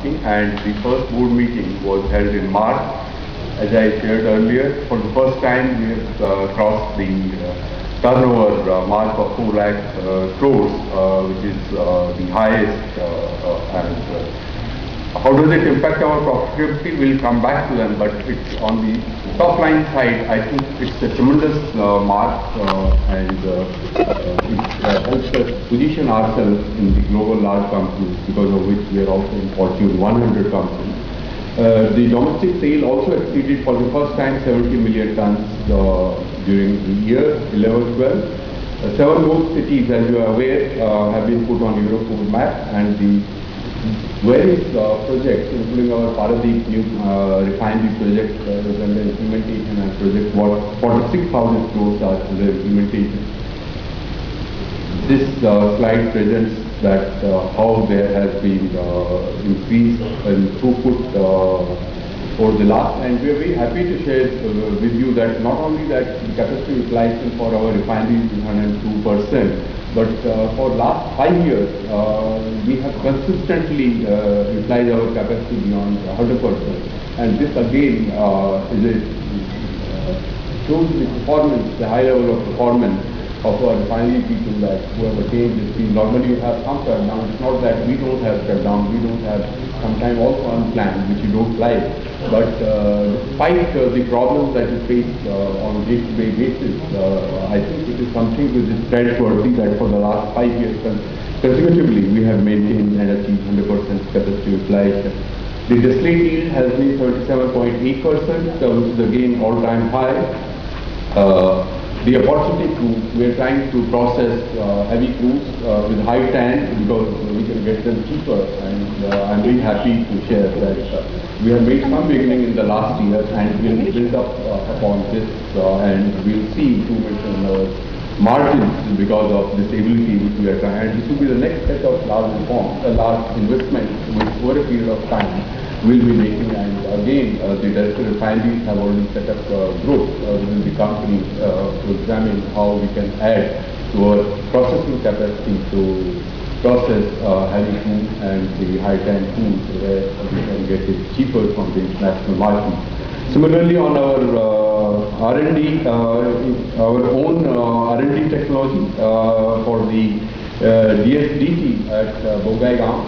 meeting, and the first board meeting was held in March. As I shared earlier, for the first time we have crossed the turnover mark of 4 lakh crores, which is the highest. And how does it impact our profitability? We'll come back to them, but it's on the top line side. I think it's a tremendous mark, and it helps us position ourselves in the global large companies, because of which we are also in Fortune 100 companies. The domestic sale also exceeded for the first time 70 million tons during the year 11-12. 7 more cities, as you are aware, have been put on Eurofood map, and the various projects, including our Paradeep new refinery project, is under implementation, and project worth 46,000 crores are under implementation. This slide presents that how there has been increase in throughput over the last, and we are very happy to share with you that not only that the capacity utilization for our refinery is 102%, but for last 5 years we have consistently utilized our capacity beyond 100%, and this again shows the performance, the high level of performance of our refinery people that who have attained this field. Normally you have some shutdown. It's not that we don't have shutdown, we don't have sometimes also unplanned, which you don't like. But despite the problems that you face on a day-to-day basis, I think it is something which is praiseworthy that for the last 5 years consecutively we have maintained and achieved 100% capacity utilization. The distillate yield has been 37.8%, which is again all-time high. The opportunity crude, we are trying to process heavy crudes with high TAN because we can get them cheaper, and I'm very happy to share that we have made some beginning in the last year, and we will build up upon this, and we'll see improvement in our margins because of this ability which we are trying. And this will be the next set of large reforms, large investment which over a period of time will be making. And again, the director refineries have already set up a group within the company to examine how we can add to our processing capacity to process heavy crude and the high TAN crude, where we can get it cheaper from the international market. Similarly, on our R&D, our own R&D technology for the DSDT at Bongaigaon.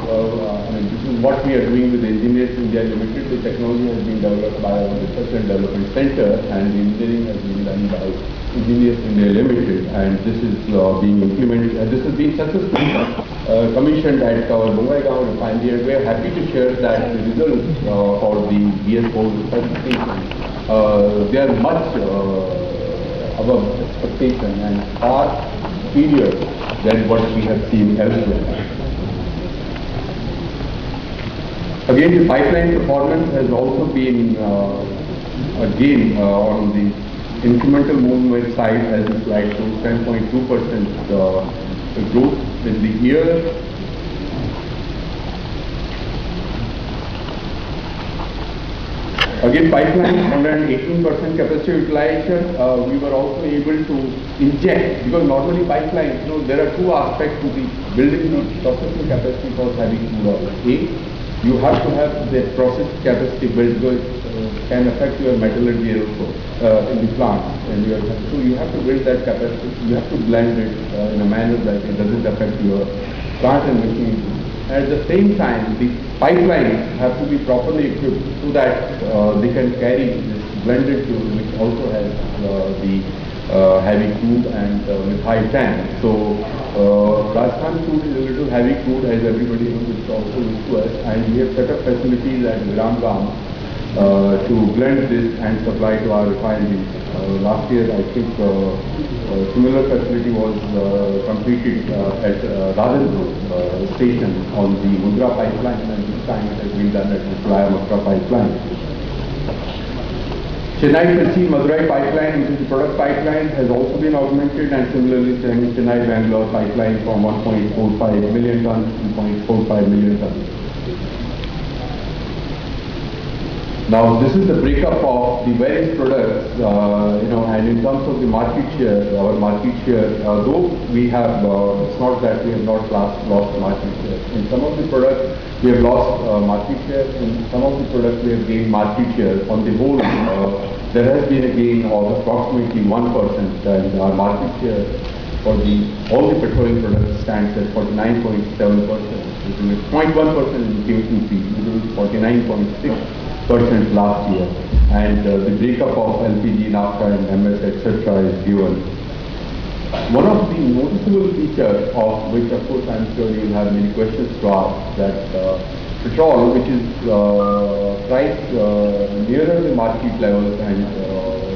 This is what we are doing with Engineers India Limited. The technology has been developed by our Research and Development Center, and the engineering has been done by Engineers India Limited, and this is being implemented. This is being successfully commissioned at our Bongaigaon refinery, and we are happy to share that the results for the BS4 certification, they are much above expectation and far superior than what we have seen elsewhere. Again, the pipeline performance has also been again on the incremental movement side, as the slide shows, 10.2% growth in the year. Again, pipeline 118% capacity utilization. We were also able to inject, because normally pipelines, there are two aspects to the building the processing capacity for heavy crude oil. A, you have to have the process capacity built, because it can affect your metallurgy also in the plant, and so you have to build that capacity. You have to blend it in a manner that it doesn't affect your plant and machinery. At the same time, the pipelines have to be properly equipped so that they can carry this blended fuel, which also has the heavy crude and with high TAN. So Rajasthan crude is a little heavy crude, as everybody knows. It's also used to us, and we have set up facilities at Viramgam to blend this and supply to our refineries. Last year, I think a similar facility was completed at Rajanpur station on the Mundra pipeline, and this time it has been done at the Makra pipeline. Chennai-Trichy Madurai pipeline, which is the product pipeline, has also been augmented, and similarly Chennai-Bangalore pipeline from 1.45 million tons to 2.45 million tons. Now, this is the breakup of the various products, and in terms of the market share, our market share, though we have, it's not that we have not lost market share. In some of the products, we have lost market share. In some of the products, we have gained market share. On the whole, there has been a gain of approximately 1%, and our market share for all the petroleum products stands at 49.7%, which is 0.1% in Q2, which is 49.6% last year, and the breakup of LPG, naphtha and MS etc. is given. One of the noticeable features of which of course I am sure you will have many questions to ask, that petrol, which is priced nearer the market levels and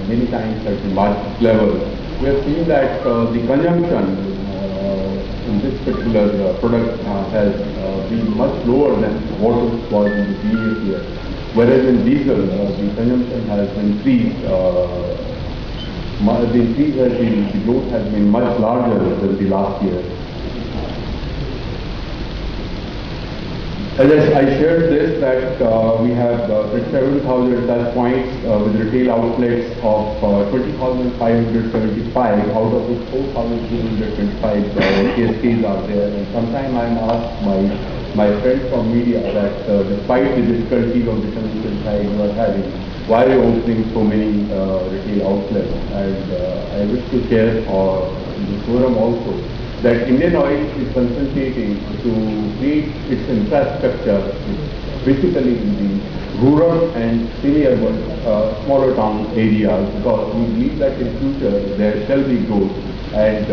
many times at the market level, we have seen that the consumption in this particular product has been much lower than what it was in the previous year. Whereas in diesel, the consumption has increased, the growth has been much larger than the last year. As I shared this, that we have 7,000 touch points with retail outlets of 20,575, out of which 4,225 KSKs are there. And sometime I am asked my friends from media that despite the difficulties on the consumption side you are having, why are you opening so many retail outlets? And I wish to share in the forum also that Indian Oil is concentrating to create its infrastructure basically in the rural and semi-urban smaller town areas, because we believe that in future there shall be growth. And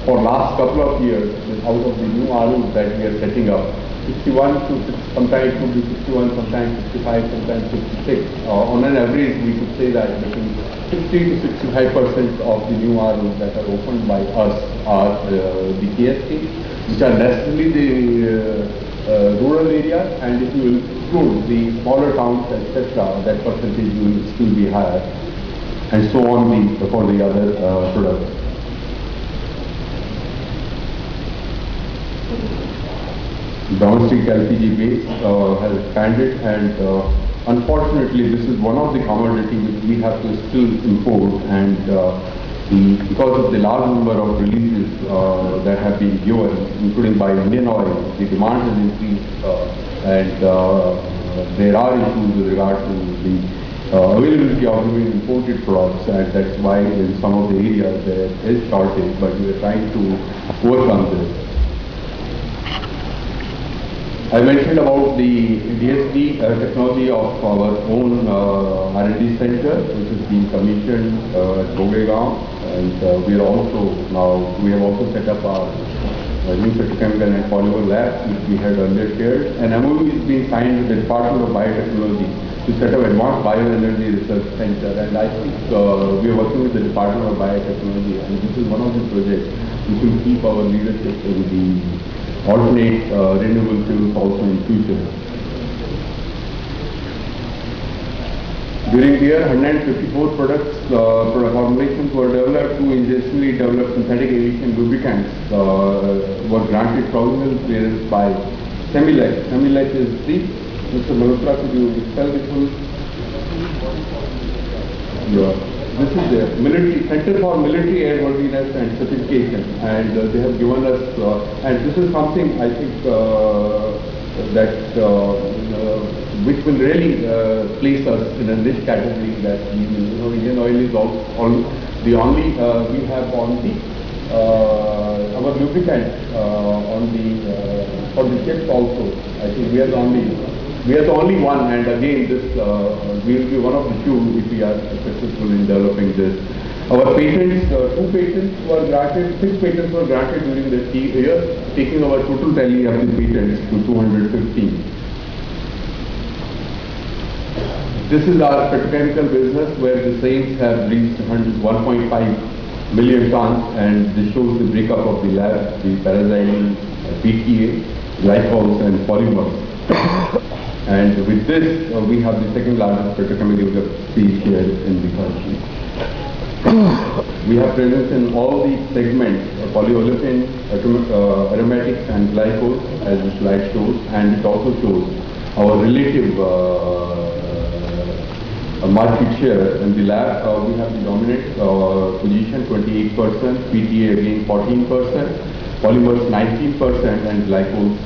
for last couple of years, out of the new ROs that we are setting up, 61 to sometimes it could be 61, sometimes 65, sometimes 66. On an average, we could say that between 60 to 65% of the new ROs that are opened by us are the KSK, which are necessarily the rural areas, and if you include the smaller towns, etc., that percentage will still be higher, and so on for the other products. Domestic LPG base has expanded, and unfortunately this is one of the commodities which we have to still import, and because of the large number of releases that have been given, including by Indian Oil, the demand has increased, and there are issues with regard to the availability of even imported products, and that's why in some of the areas there is shortage, but we are trying to overcome this. I mentioned about the DSD technology of our own R&D center, which is being commissioned at Bogegaon, and we have also set up a new petrochemical and polymer lab, which we had earlier shared. An MOU is being signed with the Department of Biotechnology to set up Advanced Bioenergy Research Center, and I think we are working with the Department of Biotechnology, and this is one of the projects which will keep our leadership in the alternate renewable fuels also in future. During the year, 154 product formulations were developed. 2 indigenously developed synthetic aviation lubricants were granted provisional clearance by Semilec. Semilec is the, Mr. Malhotra, could you spell this one? Yeah. This is the Military Center for Military Airworthiness and Certification, and they have given us, and this is something I think that which will really place us in a niche category, that Indian Oil is the only we have on the our lubricant on the for the ships also. I think we are the only one, and again this we will be one of the few if we are successful in developing this. Our patents, 2 patents were granted, 6 patents were granted during the year, taking our total tally of the patents to 215. This is our petrochemical business, where the sales have reached 1.5 million tons, and this shows the breakup of the lab, the paraxylene, PTA, glycols and polymers. And with this, we have the second largest petrochemical capacity here in the country. We have presence in all the segments, polyolefin, aromatics and glycol, as the slide shows, and it also shows our relative market share. In the lab, we have the dominant position, 28%, PTA again 14%, polymers 19%, and glycols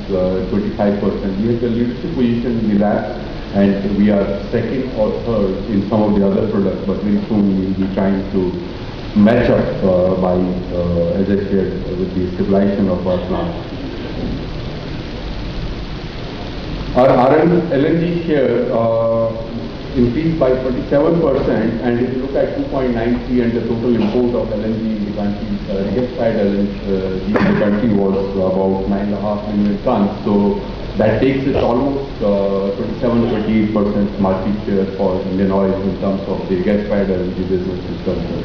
25%. We have the leadership position in the lab, and we are second or third in some of the other products, but very soon we will be trying to match up by, as I shared, with the stabilization of our plant. Our LNG share increased by 27%, and if you look at 2.93 and the total import of LNG in the country, regasified LNG in the country was about 9.5 million tons. So that takes it almost 27-28% market share for Indian Oil in terms of the regasified LNG business is concerned.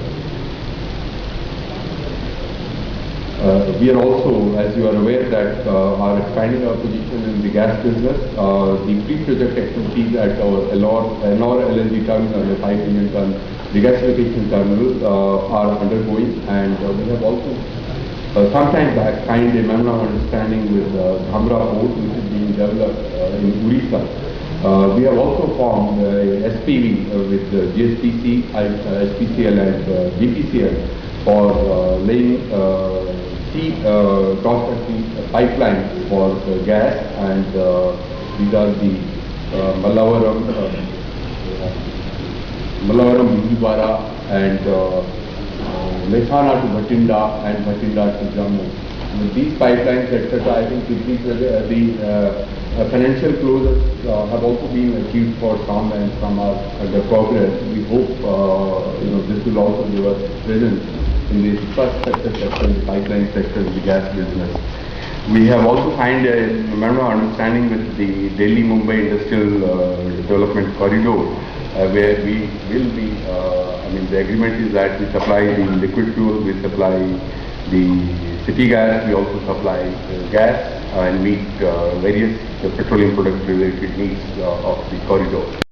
We are also, as you are aware, that are expanding our position in the gas business. The pre-project activities at our Ennore LNG terminal, the 5 million ton regasification terminal, are undergoing, and we have also sometime back signed a memorandum of understanding with Dhamra port, which is being developed in Odisha. We have also formed a SPV with GSPC, SPCL and BPCL for laying cross-country pipelines for gas, and these are the Mallavaram, Vijayawada, and Mehsana to Bhatinda, and Bhatinda to Jammu. With these pipelines, etc., I think the financial closures have also been achieved for some, and some are under progress. We hope this will also give us presence in the infrastructure sector, the pipeline sector, the gas business. We have also signed a memorandum of understanding with the Delhi-Mumbai Industrial Development Corridor, where we will be, the agreement is that we supply the liquid fuel, we supply the city gas, we also supply gas and meet various petroleum product related needs of the corridor.